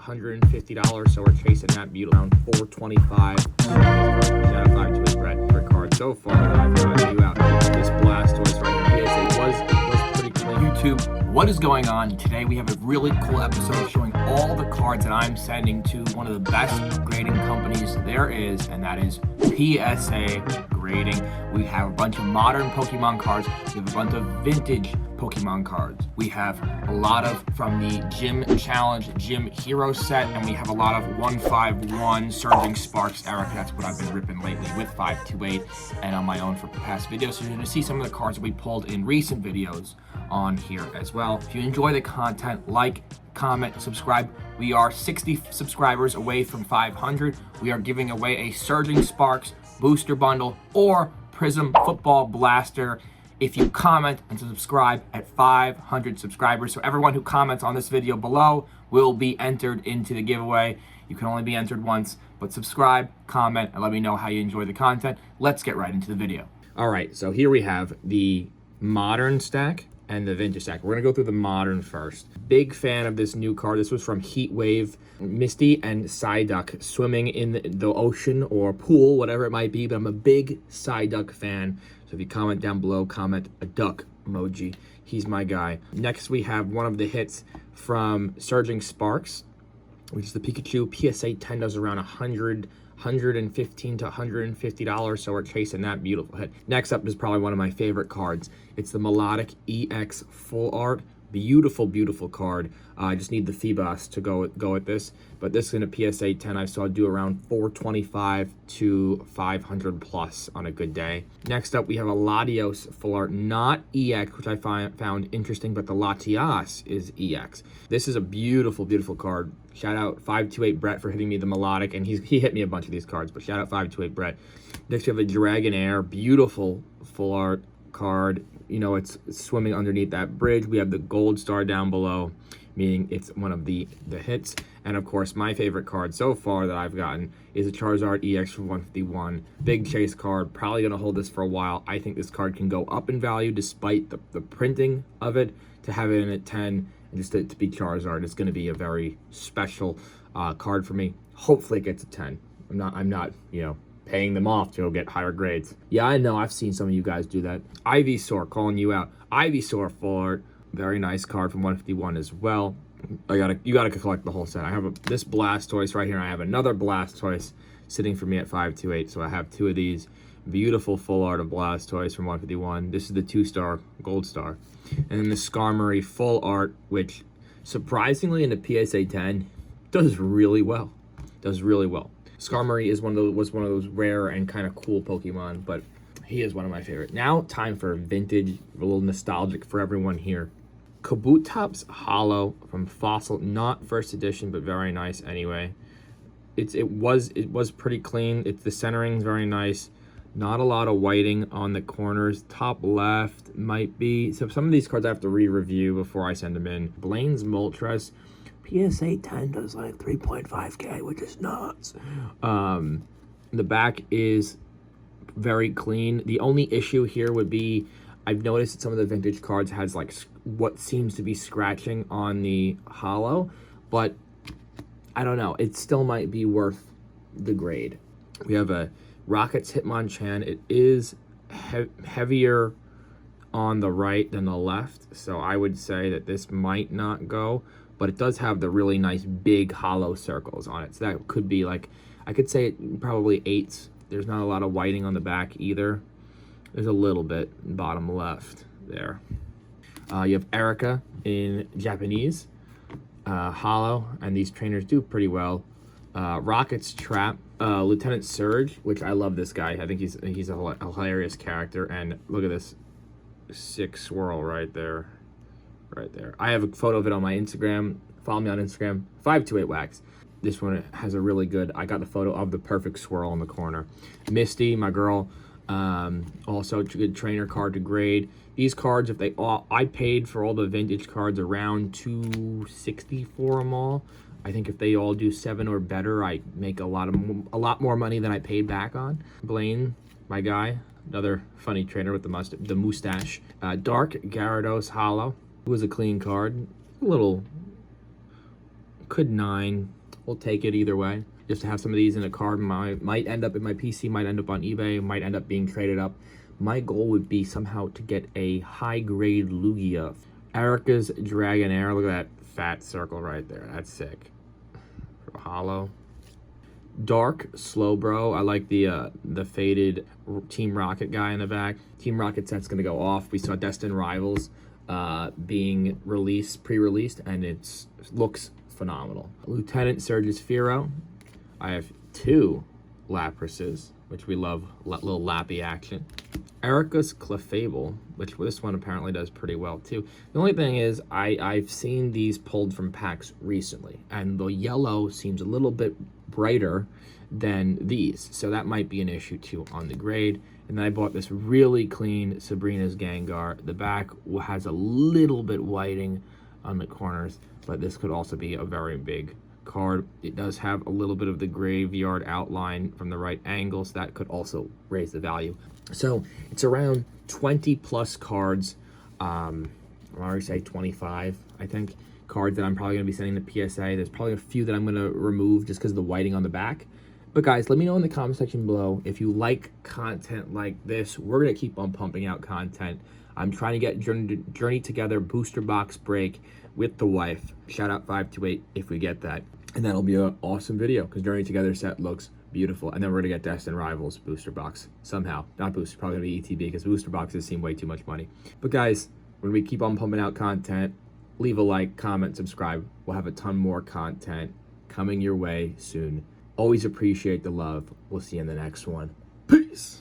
$150, so we're chasing that beautiful around $425. Shout out 5 to his Brett for card so far that I've gotten you out. This Blastoise right here, it was pretty clean. YouTube, what is going on? Today we have a really cool episode showing all the cards that I'm sending to one of the best grading companies there is, and that is PSA Grading. We have a bunch of modern Pokemon cards. We have a bunch of vintage Pokemon cards. We have a lot of from the Gym Challenge Gym Hero set, and we have a lot of 151 Surging Sparks Eric. That's what I've been ripping lately with 528 and on my own for past videos. So you're going to see some of the cards that we pulled in recent videos on here as well. If you enjoy the content, like, comment, subscribe. We are 60 subscribers away from 500. We are giving away a Surging Sparks booster bundle or Prism Football Blaster if you comment and subscribe at 500 subscribers. So everyone who comments on this video below will be entered into the giveaway. You can only be entered once, but subscribe, comment, and let me know how you enjoy the content. Let's get right into the video. All right, so here we have the modern stack and the vintage stack. We're gonna go through the modern first. Big fan of this new card. This was from Heat Wave. Misty and Psyduck swimming in the ocean or pool, whatever it might be, but I'm a big Psyduck fan. So if you comment down below, comment a duck emoji. He's my guy. Next, we have one of the hits from Surging Sparks, which is the Pikachu. PSA 10 does around $115 to $150, so we're chasing that beautiful hit. Next up is probably one of my favorite cards. It's the Melodic EX Full Art. Beautiful, beautiful card. I just need the Phoebos to go with this, but this is in a PSA 10 I saw do around 425 to 500 plus on a good day. Next up, we have a Latios Full Art, not EX, which I found interesting, but the Latias is EX. This is a beautiful, beautiful card. Shout out 528 Brett for hitting me the Melodic, and he hit me a bunch of these cards, but shout out 528 Brett. Next, we have a Dragonair, beautiful Full Art card. You know, it's swimming underneath that bridge. We have the gold star down below, meaning it's one of the hits. And of course, my favorite card so far that I've gotten is a Charizard EX from 151. Big chase card, probably gonna hold this for a while. I think this card can go up in value despite the printing of it. To have it in at 10 and just to be Charizard is gonna be a very special card for me. Hopefully it gets a 10. I'm not, you know, paying them off to go get higher grades. Yeah, I know, I've seen some of you guys do that. Ivysaur, calling you out. Ivysaur Full Art, very nice card from 151 as well. You gotta collect the whole set. I have this Blastoise right here, and I have another Blastoise sitting for me at 528, so I have two of these. Beautiful Full Art of Blastoise from 151. This is the 2-star gold star. And then the Skarmory Full Art, which surprisingly in the PSA 10 does really well. Does really well. Skarmory is was one of those rare and kind of cool Pokemon, but he is one of my favorite. Now, time for vintage, a little nostalgic for everyone here. Kabutops Hollow from Fossil, not first edition, but very nice anyway. It was pretty clean. The centering's very nice. Not a lot of whiting on the corners. Top left might be. So some of these cards I have to re-review before I send them in. Blaine's Moltres. PSA 10 does like 3.5K, which is nuts. The back is very clean. The only issue here would be, I've noticed that some of the vintage cards has like what seems to be scratching on the hollow, but I don't know. It still might be worth the grade. We have a Rockets Hitmonchan. It is heavier on the right than the left, so I would say that this might not go, but it does have the really nice big hollow circles on it. So that could be like, I could say it probably 8s. There's not a lot of whiting on the back either. There's a little bit bottom left there. You have Erica in Japanese, hollow, and these trainers do pretty well. Rocket's Trap, Lieutenant Surge, which I love this guy. I think he's a hilarious character, and look at this sick swirl right there. Right there. I have a photo of it on my Instagram. Follow me on Instagram, 528 Wax. This one has a really good, I got the photo of the perfect swirl in the corner. Misty, my girl, also a good trainer card to grade. These cards, if they all, I paid for all the vintage cards around $260 for them all. I think if they all do 7 or better, I make a lot more money than I paid back on. Blaine, my guy, another funny trainer with the mustache. Dark Gyarados Hollow. It was a clean card. A little, could 9, We'll take it either way. Just to have some of these in a card might end up in my PC, might end up on eBay, might end up being traded up. My goal would be somehow to get a high-grade Lugia. Erica's Dragonair. Look at that fat circle right there. That's sick. Hollow. Dark Slowbro. I like the faded Team Rocket guy in the back. Team Rocket set's gonna go off. We saw Destined Rivals being pre-released, and it looks phenomenal. Lieutenant Surge's Firo. I have 2 Laprases, which we love, little lappy action. Erica's Clefable, which this one apparently does pretty well too. The only thing is, I've seen these pulled from packs recently, and the yellow seems a little bit brighter than these, so that might be an issue too on the grade. And then I bought this really clean Sabrina's Gengar. The back has a little bit whiting on the corners, but this could also be a very big card. It does have a little bit of the graveyard outline from the right angle, so that could also raise the value. So it's around 20 plus cards. I already say 25, I think, cards that I'm probably going to be sending to PSA. There's probably a few that I'm going to remove just because of the whiting on the back. But guys, let me know in the comment section below if you like content like this. We're going to keep on pumping out content. I'm trying to get Journey Together booster box break with the wife. Shout out 528 if we get that. And that'll be an awesome video because Journey Together set looks beautiful. And then we're going to get Destined Rivals booster box somehow. Not booster, probably going to be ETB because booster boxes seem way too much money. But guys, when we keep on pumping out content, leave a like, comment, subscribe. We'll have a ton more content coming your way soon. Always appreciate the love. We'll see you in the next one. Peace.